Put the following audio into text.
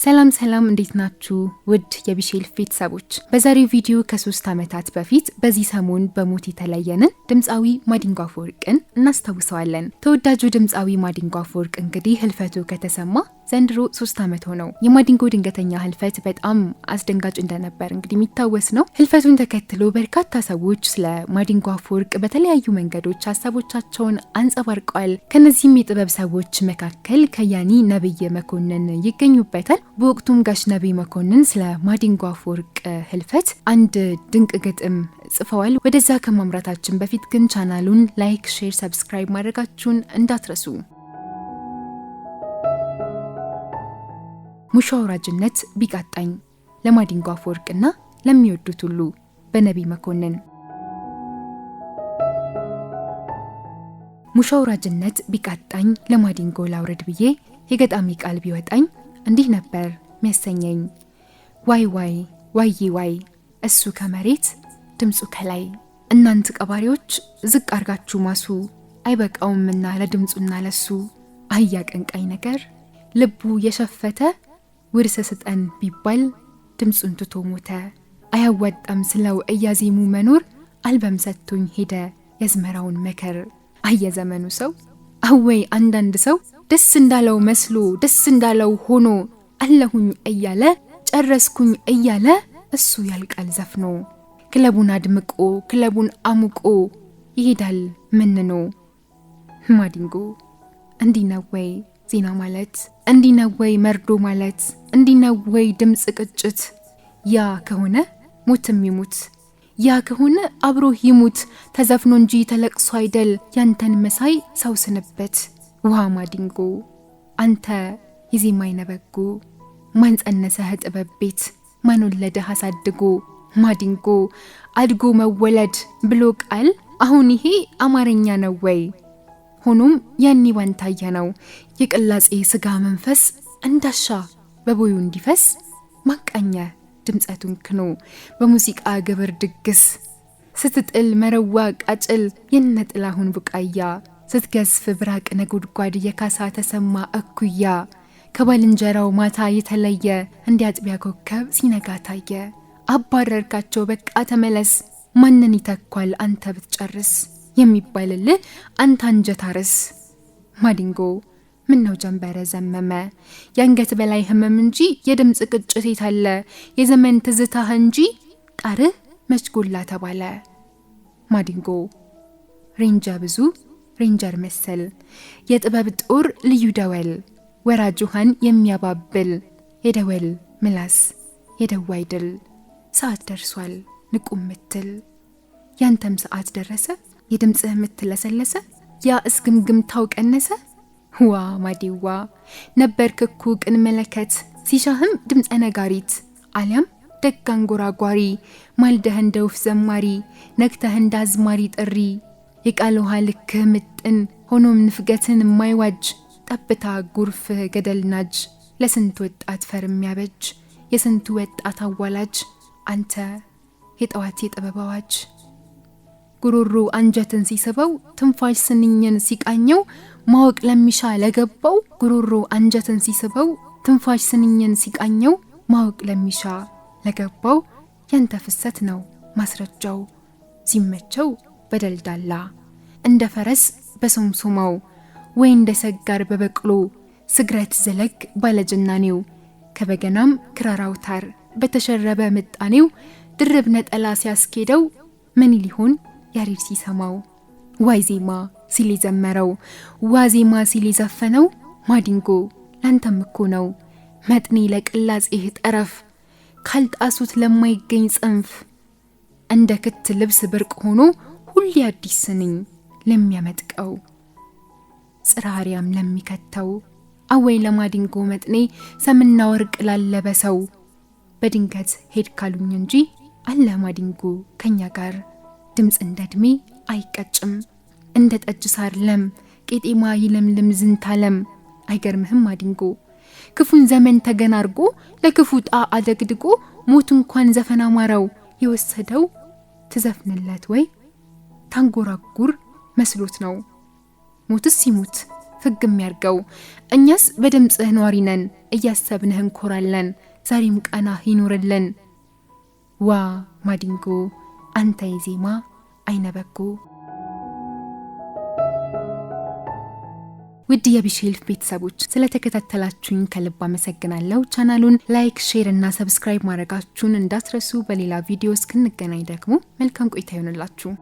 ሰላም ሰላም እንዴት ናችሁ ውድ የቢሼል ቤተሰቦች በዛሬው ቪዲዮ ከ3 ዓመታት በፊት በዚህ ሰሞን በሞት የተለየንን ድምጻዊ ማዲንጎ አፈወርቅን እናስታውሰዋለን። ተወዳጁ ድምጻዊ ማዲንጎ አፈወርቅ እንግዲህ ህልፈቱ ከተሰማ ዘንድሮ 3 ዓመት ሆነው። የማዲንጎ ድንገተኛ ህልፈት በጣም አስደንጋጭ እንደነበር እንግዲህ የሚታወስ ነው። ህልፈቱን ተከትሎ በርካታ ሰዎች ስለ ማዲንጎ አፈወርቅ በተለያዩ መንገዶች ሀሳቦቻቸውን አንጸባርቀዋል። ከነዚህም የጥበብ ሰዎች መካከል ከያኒ ነብይ መኮንን ይገኙበታል። በወቅቱም ጋሽ ነብይ መኮንን ስለ ማዲንጎ አፈወርቅ ህልፈት አንድ ድንቅ ግጥም ጽፈዋል። ወደዛ ከማምራታችን በፊት ግን ቻናሉን ላይክ፣ ሼር፣ ሰብስክራይብ ማድረጋችሁን እንዳትረሱ። ሙሾ አውራጅነት ቢቃጣኝ ለማዲንጎ አፈወርቅና ለሚወዱት ሁሉ በነብይ መኮንን። ሙሾ አውራጅነት ቢቃጣኝ ለማዲንጎ ላውረድ ብዬ የገጣሚ ቃል ቢወጣኝ እንዲህ ነበር ሚያሰኘኝ። ዋይ ዋይ ዋይ ዋይ እሱ ከመሬት ድምጹ ከላይ። እናንተ ቀባሪዎች ዝቅ አርጋችሁ ማሱ አይበቃውምና ለድምጹና ለሱ። አያቀንቃኝ ነገር ልቡ የሸፈተ ውርሰ ስጠን ቢባል ድምጹን ትቶ ሞተ። አያዋጣም ስለው እያዜሙ መኖር አልበም ሰጥቶኝ ሄደ የዝመራውን መከር። አየዘመኑ ሰው አወይ አንዳንድ ሰው ደስ እንዳለው መስሎ ደስ እንዳለው ሆኖ አለሁኝ እያለ ጨረስኩኝ እያለ እሱ ያልቃል ዘፍኖ። ክለቡን አድምቆ ክለቡን አሙቆ ይሄዳል መንኖ። ማዲንጎ እንዲህ ነው ወይ ዜና ማለት? እንዲህ ነው ወይ መርዶ ማለት? እንዲህ ነው ወይ ድምጽ ቅጭት? ያ ከሆነ ሞትም ይሙት፣ ያ ከሆነ አብሮ ይሙት። ተዘፍኖ እንጂ ተለቅሶ አይደል ያንተን መሳይ ሰው ስንበት። ውሃ ማዲንጎ አንተ የዜማ አይነበጎ። ማን ጸነሰህ ጥበብ ቤት ማን ወለደህ አሳድጎ? ማዲንጎ አድጎ መወለድ ብሎ ቃል አሁን ይሄ አማርኛ ነው ወይ? ሆኖም ያኔ ባንታየ ነው የቅላጼ ስጋ መንፈስ እንዳሻ በቦዩ እንዲፈስ። ማቃኘ ድምጸቱን ክኖ በሙዚቃ ግብር ድግስ ስትጥል መረዋ ቃጭል የነጥላሁን ቡቃያ። ስትገዝፍ ብራቅ ነጎድጓድ የካሳ ተሰማ እኩያ። ከባልንጀራው ማታ የተለየ እንዲያጥቢያ ኮከብ ሲነጋ ታየ። አባረርካቸው በቃ ተመለስ ማንን ይተኳል አንተ ብትጨርስ የሚባልልህ አንተ አንጀት አርስ። ማዲንጎ ምነው ጀንበረ ዘመመ ያንገት በላይ ህመም እንጂ የድምጽ ቅጭት የታለ? የዘመን ትዝታህ እንጂ ጣርህ መች ጎላ ተባለ። ማዲንጎ ሬንጀ ብዙ ሬንጀር መሰል የጥበብ ጦር ልዩ ደወል። ወራጅ ውሃን የሚያባብል የደወል ምላስ የደዋይ ድል። ሰዓት ደርሷል ንቁም ምትል ያንተም ሰዓት ደረሰ የድምጽህ ምትለሰለሰ። ያ እስግምግምታው ቀነሰ ዋ ማዲዋ ነበርክ እኮ ቅን መለከት። ሲሻህም ድምጸ ነጋሪት አሊያም ደግ አንጎራጓሪ። ማልደህ እንደ ወፍ ዘማሪ ነግተህ እንደ አዝማሪ ጥሪ። የቃል ውሃ ልክህ ምጥን ሆኖም ንፍገትን የማይዋጅ። ጠብታ ጉርፍ ገደል ናጅ ለስንት ወጣት ፈር የሚያበጅ። የስንቱ ወጣት አዋላጅ አንተ የጠዋት የጥበብ አዋጅ። ጉሮሮ አንጀትን ሲስበው ትንፋሽ ስንኝን ሲቃኘው። ማወቅ ለሚሻ ለገባው ጉሮሮ አንጀትን ሲስበው ትንፋሽ ስንኝን ሲቃኘው። ማወቅ ለሚሻ ለገባው ያንተ ፍሰት ነው ማስረጃው። ሲመቸው በደልዳላ እንደ ፈረስ በሶምሶማው ወይ እንደ ሰጋር በበቅሎ። ስግረት ዘለግ ባለጅናኔው ከበገናም ክራር አውታር በተሸረበ ምጣኔው። ድርብ ነጠላ ሲያስኬደው ምን ሊሆን ያሬድ ሲሰማው? ዋይዜማ ሲል ዘመረው ዋዜማ ሲል ዘፈነው። ማዲንጎ ላንተም እኮ ነው መጥኔ ለቅላጼህ ጠረፍ ካልጣሱት ለማይገኝ ጽንፍ። እንደ ክት ልብስ ብርቅ ሆኖ ሁሌ አዲስ ስንኝ ለሚያመጥቀው። ጽራሪያም ለሚከተው አወይ ለማዲንጎ መጥኔ ሰምና ወርቅ ላለበሰው። በድንገት ሄድ ካሉኝ እንጂ አለ ማዲንጎ ከኛ ጋር። ድምጽ እንደድሜ አይቀጭም እንደ ጠጅ ሳር ለም ቄጤማ ይለምልም ዝንታለም። አይገርምህም ማዲንጎ ክፉን ዘመን ተገናርጎ ለክፉ ጣ አደግድጎ። ሞት እንኳን ዘፈን አማረው የወሰደው ትዘፍንለት ወይ ታንጎራጉር መስሎት ነው። ሞትስ ሲሙት ፍግም ያርገው። እኛስ በድምጽህ ኗሪ ነን እያሰብንህ እንኮራለን። ዛሬም ቀናህ ይኑርልን። ዋ ማዲንጎ አንተ የዜማ አይነበጎ። ውድ የቢሼልፍ ቤተሰቦች ስለተከታተላችሁኝ ከልብ አመሰግናለሁ። ቻናሉን ላይክ፣ ሼር እና ሰብስክራይብ ማድረጋችሁን እንዳትረሱ። በሌላ ቪዲዮ እስክንገናኝ ደግሞ መልካም ቆይታ ይሁንላችሁ።